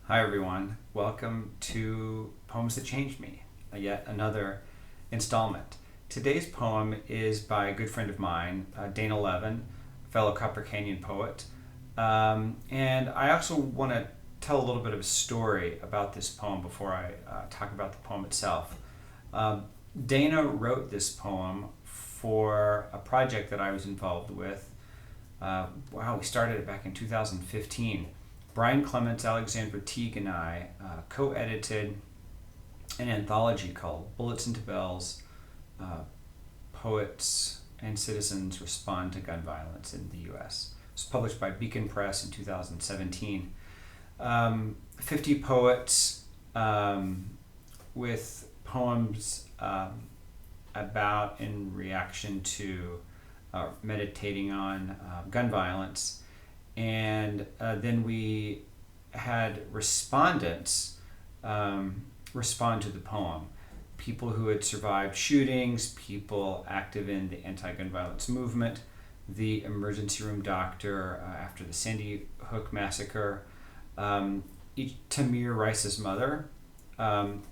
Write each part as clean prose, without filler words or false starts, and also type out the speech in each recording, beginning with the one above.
Hi everyone, welcome to Poems That Changed Me, yet another installment. Today's poem is by a good friend of mine, Dana Levin, fellow Copper Canyon poet. And I also want to tell a little bit of a story about this poem before I talk about the poem itself. Dana wrote this poem for a project that I was involved with. We started it back in 2015. Brian Clements, Alexandra Teague, and I co-edited an anthology called Bullets into Bells, Poets and Citizens Respond to Gun Violence in the U.S. It was published by Beacon Press in 2017. 50 poets with poems about and reaction to meditating on gun violence. And then we had respondents respond to the poem. People who had survived shootings, people active in the anti-gun violence movement, the emergency room doctor after the Sandy Hook massacre, Tamir Rice's mother.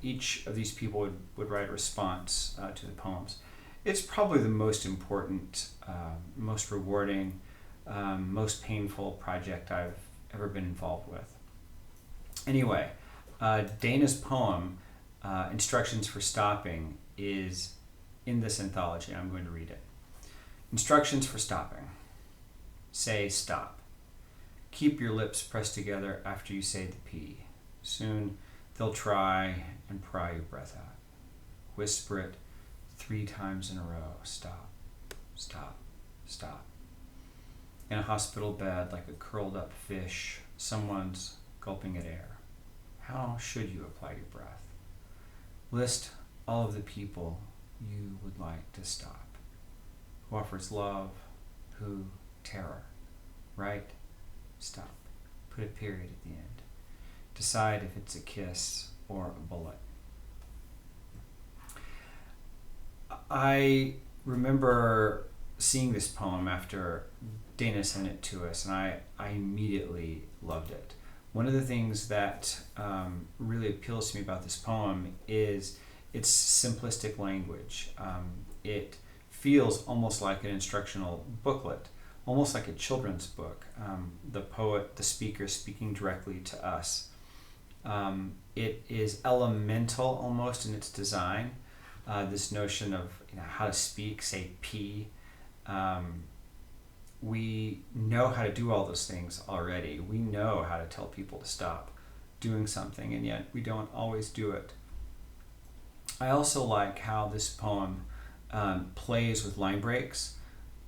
Each of these people would write a response to the poems. It's probably the most important, most rewarding, most painful project I've ever been involved with. Anyway, Dana's poem, Instructions for Stopping, is in this anthology. I'm going to read it. Instructions for stopping. Say stop. Keep your lips pressed together after you say the P. Soon they'll try and pry your breath out. Whisper it 3 times in a row. Stop, stop, stop. In a hospital bed, like a curled up fish, someone's gulping at air. How should you apply your breath? List all of the people you would like to stop. Who offers love? Who terror? Right? Stop. Put a period at the end. Decide if it's a kiss or a bullet. I remember seeing this poem after Dana sent it to us, and I immediately loved it. One of the things that really appeals to me about this poem is its simplistic language. It feels almost like an instructional booklet, almost like a children's book. The poet, the speaker, speaking directly to us. It is elemental almost in its design. This notion of how to speak, say P. We know how to do all those things already. We know how to tell people to stop doing something, and yet we don't always do it. I also like how this poem plays with line breaks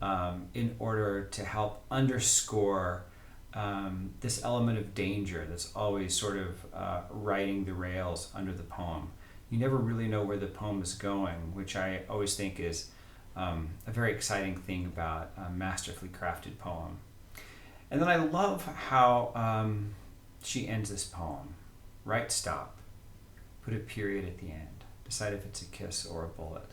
in order to help underscore this element of danger that's always sort of riding the rails under the poem. You never really know where the poem is going, which I always think is a very exciting thing about a masterfully crafted poem. And then I love how she ends this poem. Write stop. Put a period at the end. Decide if it's a kiss or a bullet.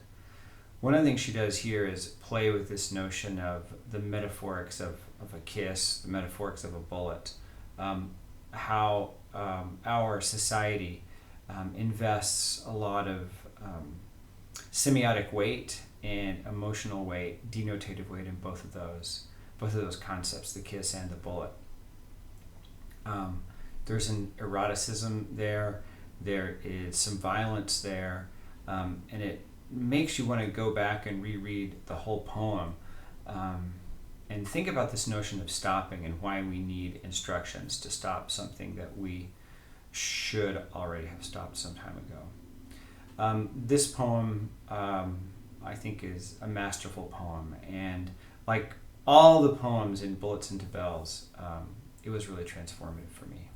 One of the things she does here is play with this notion of the metaphorics of a kiss, the metaphorics of a bullet, how our society invests a lot of semiotic weight and emotional weight, denotative weight in both of those concepts, the kiss and the bullet. There's an eroticism there. There is some violence there, and it makes you want to go back and reread the whole poem and think about this notion of stopping and why we need instructions to stop something that we should already have stopped some time ago. This poem, I think, is a masterful poem, and like all the poems in Bullets into Bells, it was really transformative for me.